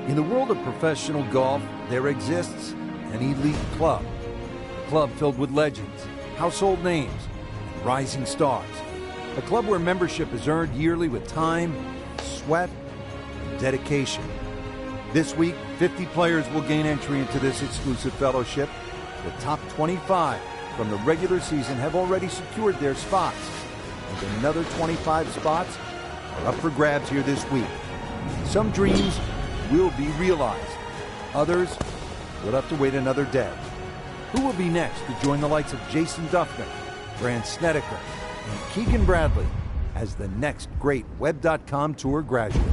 In the world of professional golf, there exists an elite club. A club filled with legends, household names, and rising stars. A club where membership is earned yearly with time, sweat, and dedication. This week, 50 players will gain entry into this exclusive fellowship. The top 25 from the regular season have already secured their spots, and another 25 spots are up for grabs here this week. Some dreams will be realized. Others will have to wait another day. Who will be next to join the likes of Jason Duffner, Grant Snedeker, and Keegan Bradley as the next great Web.com Tour graduate?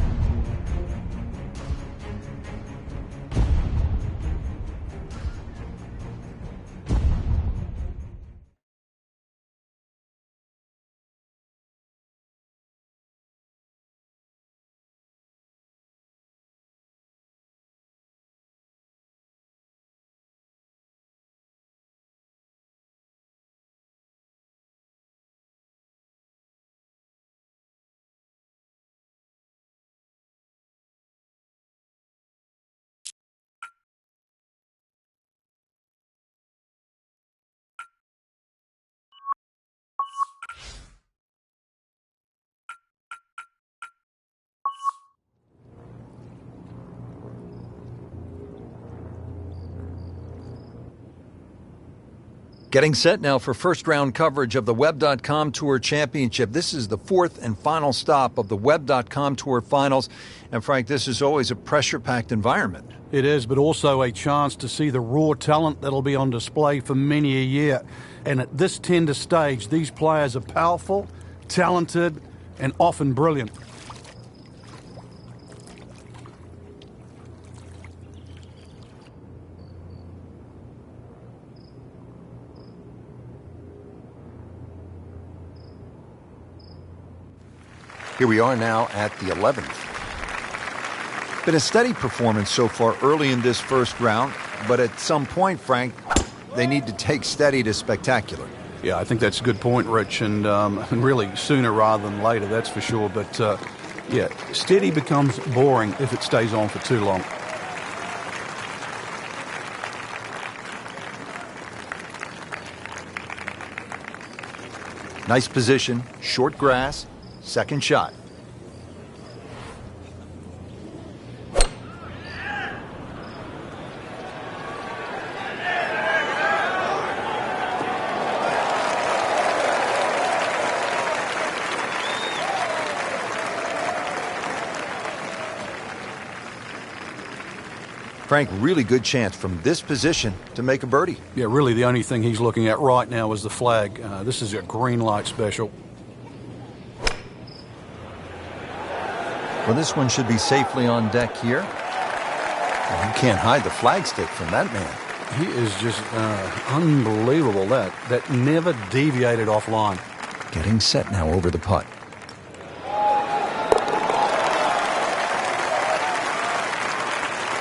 Getting set now for first round coverage of the Web.com Tour Championship. This is the fourth and final stop of the Web.com Tour Finals. And Frank, this is always a pressure-packed environment. It is, but also a chance to see the raw talent that'll be on display for many a year. And at this tender stage, these players are powerful, talented, and often brilliant. Here we are now at the 11th. Been a steady performance so far early in this first round, but at some point, Frank, they need to take steady to spectacular. Yeah, I think that's a good point, Rich, and really sooner rather than later, that's for sure. But, yeah, steady becomes boring if it stays on for too long. Nice position, short grass, second shot. Frank, really good chance from this position to make a birdie. Yeah, really the only thing he's looking at right now is the flag. This is a green light special. Well, this one should be safely on deck here. Well, you can't hide the flagstick from that man. He is just unbelievable. That never deviated offline. Getting set now over the putt.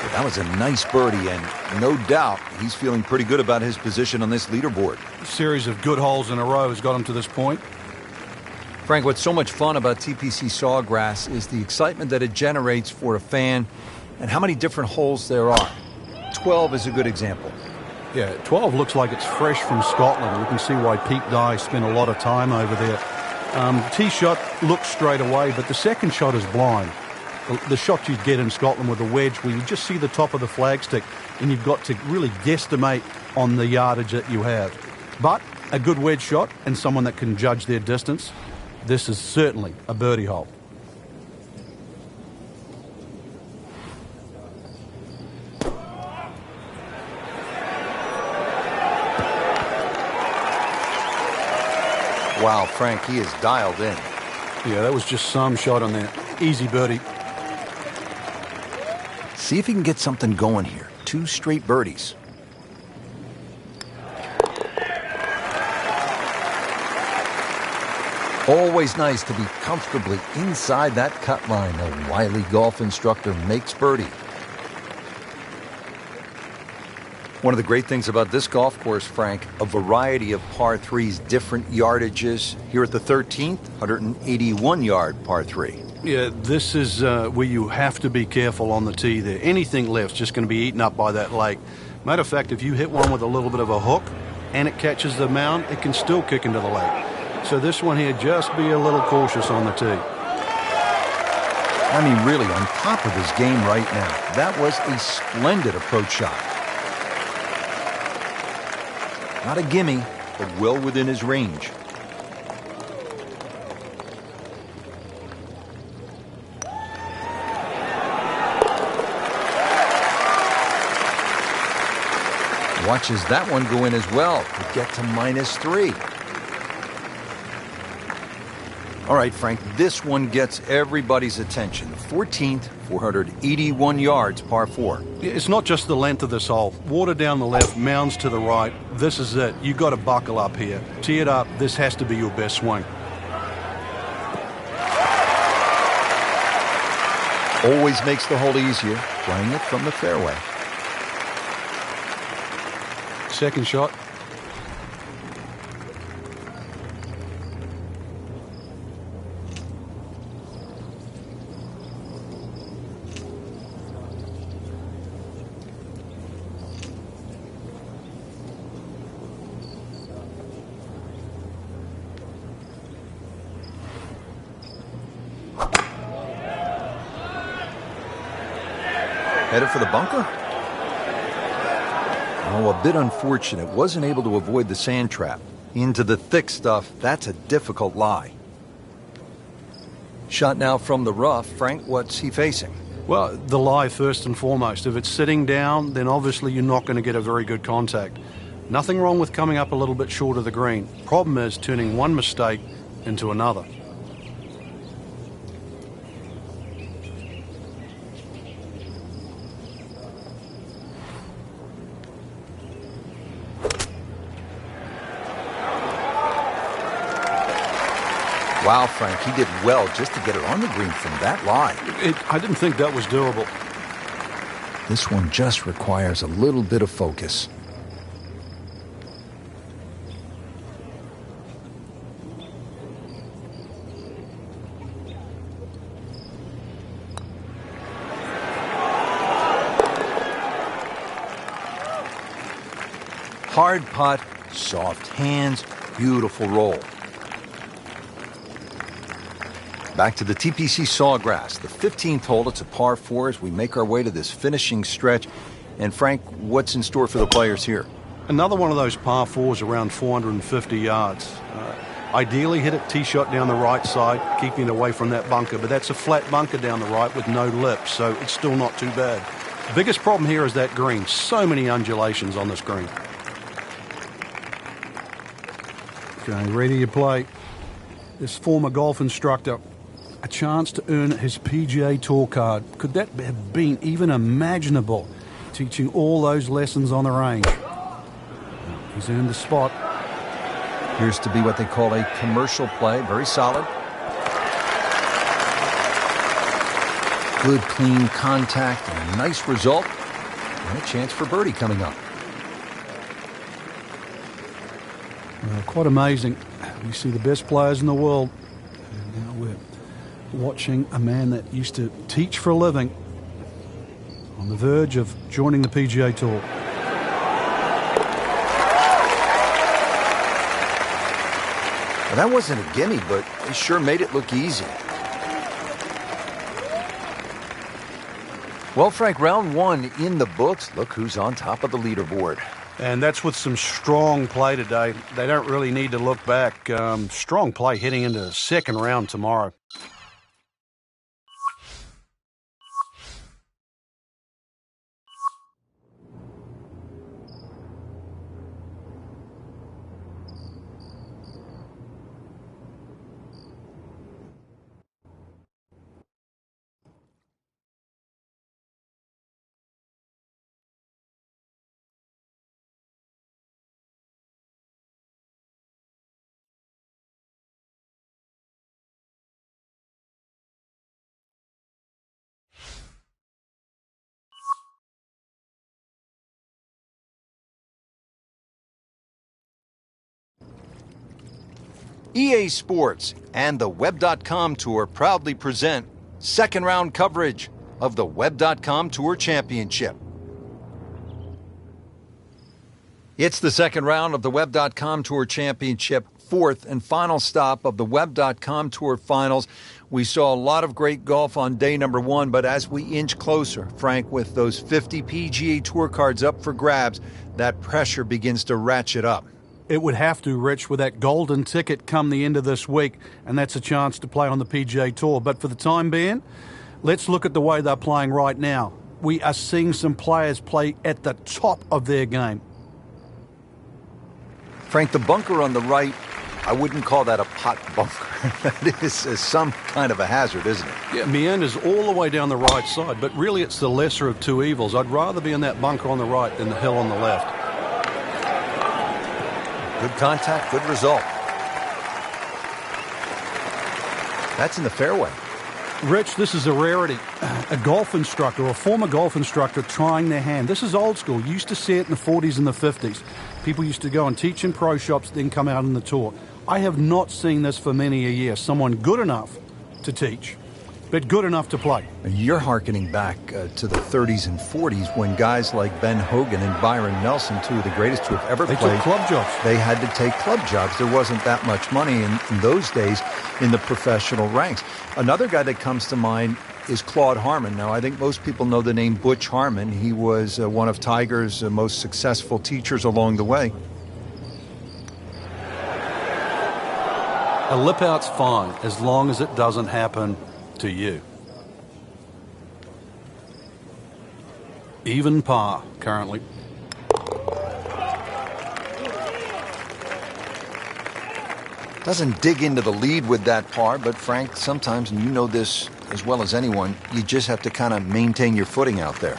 Well, that was a nice birdie, and no doubt he's feeling pretty good about his position on this leaderboard. A series of good holes in a row has got him to this point. Frank, what's so much fun about TPC Sawgrass is the excitement that it generates for a fan and how many different holes there are. 12 is a good example. Yeah, 12 looks like it's fresh from Scotland. You can see why Pete Dye spent a lot of time over there. Tee shot looks straight away, but the second shot is blind. The shot you get in Scotland with a wedge where you just see the top of the flagstick and you've got to really guesstimate on the yardage that you have. But a good wedge shot and someone that can judge their distance, this is certainly a birdie hole. Wow, Frank, he is dialed in. Yeah, that was just some shot on there. Easy birdie. See if he can get something going here. 2 straight birdies. Always nice to be comfortably inside that cut line. A wily golf instructor makes birdie. One of the great things about this golf course, Frank, a variety of par 3s, different yardages. Here at the 13th, 181-yard par 3. Yeah, this is where you have to be careful on the tee there. Anything left's just going to be eaten up by that lake. Matter of fact, if you hit one with a little bit of a hook and it catches the mound, it can still kick into the lake. So this one here, just be a little cautious on the tee. I mean, really on top of his game right now. That was a splendid approach shot. Not a gimme, but well within his range. Watches that one go in as well to get to -3. All right, Frank, this one gets everybody's attention. The 14th, 481 yards, par 4. It's not just the length of this hole. Water down the left, mounds to the right. This is it. You got to buckle up here. Tee it up. This has to be your best swing. Always makes the hole easier, playing it from the fairway. Second shot. Headed for the bunker? Oh, a bit unfortunate. Wasn't able to avoid the sand trap. Into the thick stuff, that's a difficult lie. Shot now from the rough. Frank, what's he facing? Well, the lie first and foremost. If it's sitting down, then obviously you're not going to get a very good contact. Nothing wrong with coming up a little bit short of the green. Problem is turning one mistake into another. Wow, Frank, he did well just to get it on the green from that lie. I didn't think that was doable. This one just requires a little bit of focus. Hard putt, soft hands, beautiful roll. Back to the TPC Sawgrass, the 15th hole. It's a par 4 as we make our way to this finishing stretch. And Frank, what's in store for the players here? Another one of those par 4s around 450 yards. Ideally hit it tee shot down the right side, keeping it away from that bunker. But that's a flat bunker down the right with no lip, so it's still not too bad. The biggest problem here is that green. So many undulations on this green. Okay, ready to play. This former golf instructor, a chance to earn his PGA Tour card. Could that have been even imaginable, teaching all those lessons on the range? He's earned the spot. Appears to be what they call a commercial play. Very solid. Good, clean contact and a nice result. And a chance for birdie coming up. Quite amazing. We see the best players in the world. And now we're watching a man that used to teach for a living on the verge of joining the PGA Tour. Well, that wasn't a gimme, but he sure made it look easy. Well, Frank, round 1 in the books. Look who's on top of the leaderboard. And that's with some strong play today. They don't really need to look back. Strong play heading into the second round tomorrow. EA Sports and the Web.com Tour proudly present second round coverage of the Web.com Tour Championship. It's the second round of the Web.com Tour Championship, fourth and final stop of the Web.com Tour Finals. We saw a lot of great golf on day number one, but as we inch closer, Frank, with those 50 PGA Tour cards up for grabs, that pressure begins to ratchet up. It would have to, Rich, with that golden ticket come the end of this week, and that's a chance to play on the PGA Tour. But for the time being, let's look at the way they're playing right now. We are seeing some players play at the top of their game. Frank, the bunker on the right, I wouldn't call that a pot bunker. That is some kind of a hazard, isn't it? Yeah, meanders all the way down the right side, but really it's the lesser of two evils. I'd rather be in that bunker on the right than the hill on the left. Good contact, good result. That's in the fairway. Rich, this is a rarity. A golf instructor, a former golf instructor trying their hand. This is old school. You used to see it in the 40s and the 50s. People used to go and teach in pro shops, then come out on the tour. I have not seen this for many a year. Someone good enough to teach, but good enough to play. You're hearkening back to the 30s and 40s when guys like Ben Hogan and Byron Nelson, two of the greatest who have ever played, took club jobs. They had to take club jobs. There wasn't that much money in those days in the professional ranks. Another guy that comes to mind is Claude Harmon. Now, I think most people know the name Butch Harmon. He was one of Tiger's most successful teachers along the way. A lip out's fine as long as it doesn't happen to you. Even par currently. Doesn't dig into the lead with that par, but Frank, sometimes, and you know this as well as anyone, you just have to kind of maintain your footing out there.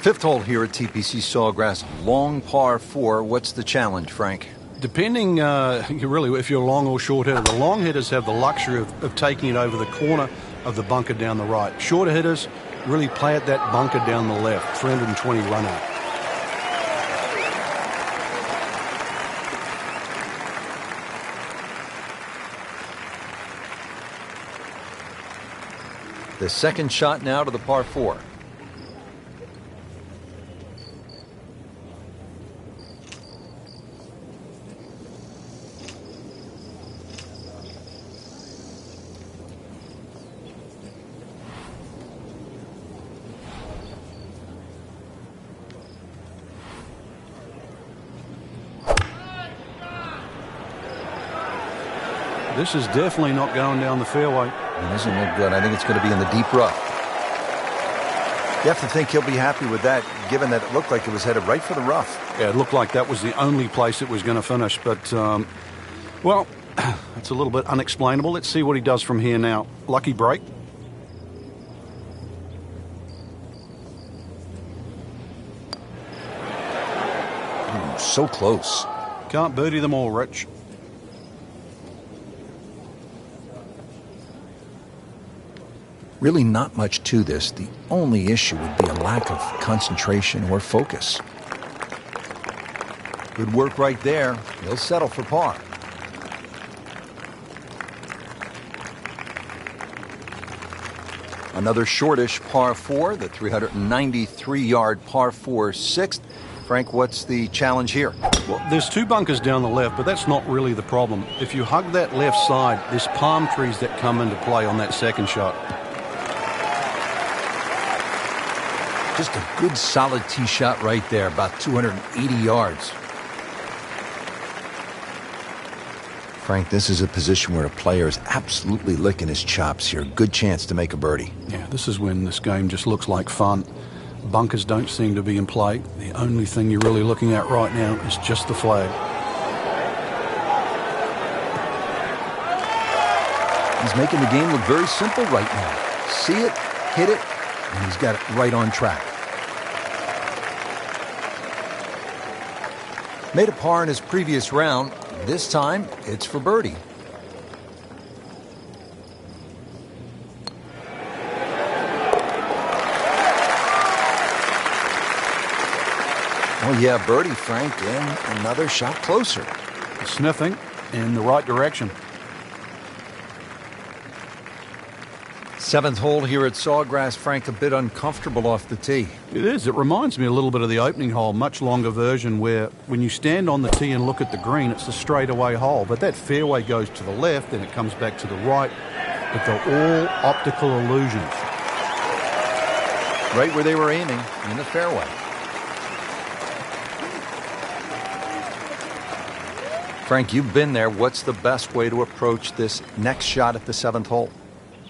Fifth hole here at TPC Sawgrass, long par 4. What's the challenge, Frank? Depending, really, if you're long or short hitter. The long hitters have the luxury of taking it over the corner of the bunker down the right. Shorter hitters really play at that bunker down the left, 320 run out. The second shot now to the par 4. This is definitely not going down the fairway. It doesn't look good. I think it's going to be in the deep rough. You have to think he'll be happy with that, given that it looked like it was headed right for the rough. Yeah, it looked like that was the only place it was going to finish. But, well, it's a little bit unexplainable. Let's see what he does from here now. Lucky break. So close. Can't birdie them all, Rich. Really not much to this. The only issue would be a lack of concentration or focus. Good work right there. He'll settle for par. Another shortish par 4, the 393-yard par 4 sixth. Frank, what's the challenge here? Well, there's two bunkers down the left, but that's not really the problem. If you hug that left side, there's palm trees that come into play on that second shot. Just a good solid tee shot right there, about 280 yards. Frank, this is a position where a player is absolutely licking his chops here. Good chance to make a birdie. Yeah, this is when this game just looks like fun. Bunkers don't seem to be in play. The only thing you're really looking at right now is just the flag. He's making the game look very simple right now. See it, hit it, and he's got it right on track. Made a par in his previous round. This time, it's for birdie. Oh yeah, birdie, Frank, and another shot closer. Sniffing in the right direction. Seventh hole here at Sawgrass, Frank, a bit uncomfortable off the tee. It is. It reminds me a little bit of the opening hole, much longer version, where when you stand on the tee and look at the green, it's a straightaway hole. But that fairway goes to the left and it comes back to the right. But they're all optical illusions. Right where they were aiming, in the fairway. Frank, you've been there. What's the best way to approach this next shot at the seventh hole?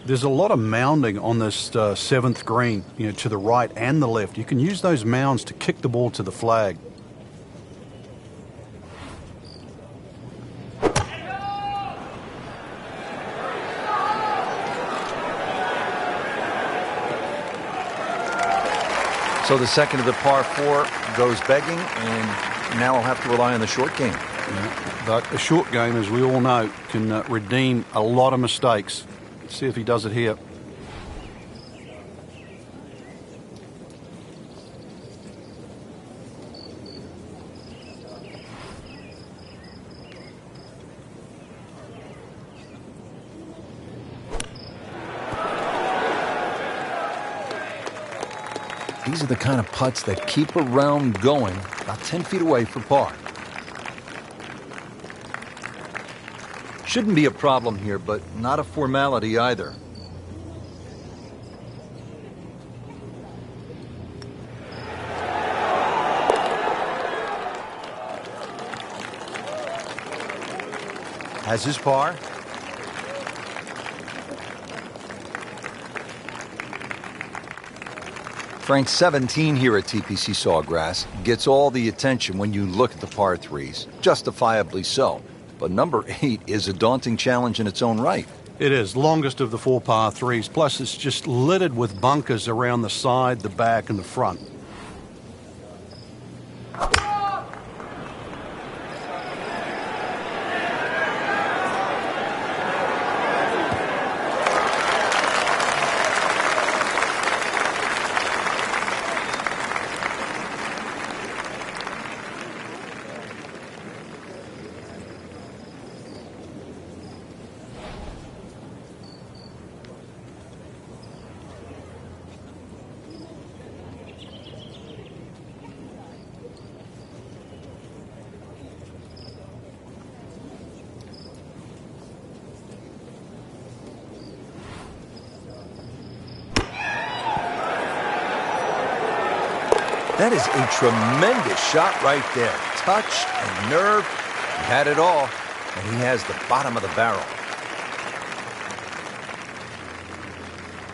There's a lot of mounding on this seventh green, to the right and the left. You can use those mounds to kick the ball to the flag. So the second of the par four goes begging, and now I'll have to rely on the short game. Yeah, but a short game, as we all know, can redeem a lot of mistakes. Let's see if he does it here. These are the kind of putts that keep a round going about 10 feet away for par. Shouldn't be a problem here, but not a formality either. Has his par. Frank, 17 here at TPC Sawgrass gets all the attention when you look at the par threes, justifiably so. But number 8 is a daunting challenge in its own right. It is. Longest of the 4 par threes. Plus, it's just littered with bunkers around the side, the back, and the front. That is a tremendous shot right there. Touch and nerve. He had it all, and he has the bottom of the barrel.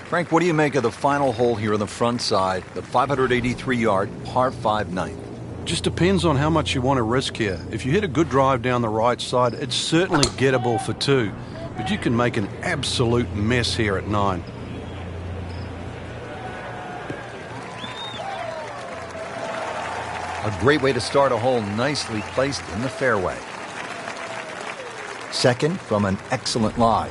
Frank, what do you make of the final hole here on the front side, the 583-yard par 5 ninth? Just depends on how much you want to risk here. If you hit a good drive down the right side, it's certainly gettable for 2, but you can make an absolute mess here at 9. A great way to start a hole, nicely placed in the fairway. Second from an excellent lie.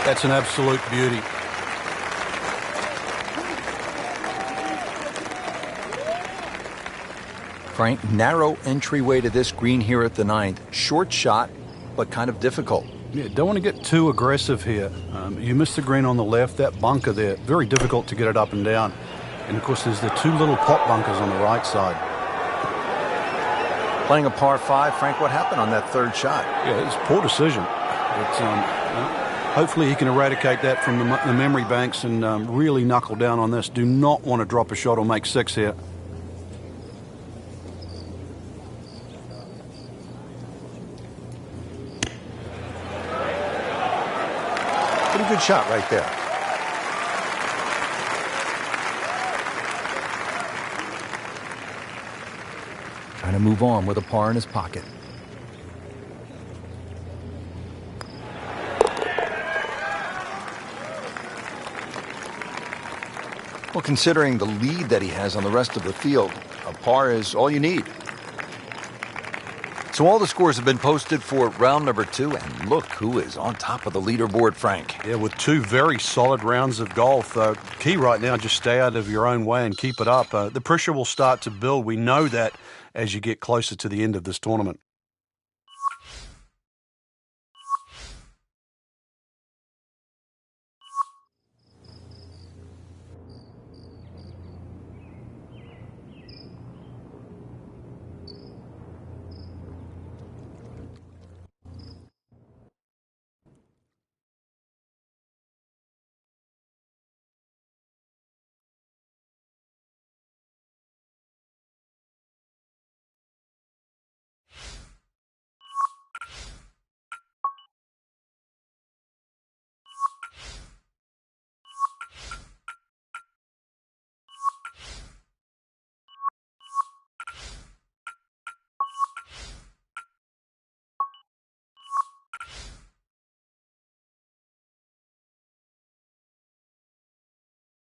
That's an absolute beauty. Frank, narrow entryway to this green here at the 9th. Short shot, but kind of difficult. Yeah, don't want to get too aggressive here. You miss the green on the left, that bunker there, very difficult to get it up and down. And of course, there's the 2 little pop bunkers on the right side. Playing a par 5, Frank, what happened on that third shot? Yeah, it's a poor decision. But, hopefully he can eradicate that from the memory banks and really knuckle down on this. Do not want to drop a shot or make 6 here. Pretty good shot right there. Trying to move on with a par in his pocket. Well, considering the lead that he has on the rest of the field, a par is all you need. So all the scores have been posted for round number 2, and look who is on top of the leaderboard, Frank. Yeah, with 2 very solid rounds of golf. Key right now, just stay out of your own way and keep it up. The pressure will start to build. We know that as you get closer to the end of this tournament.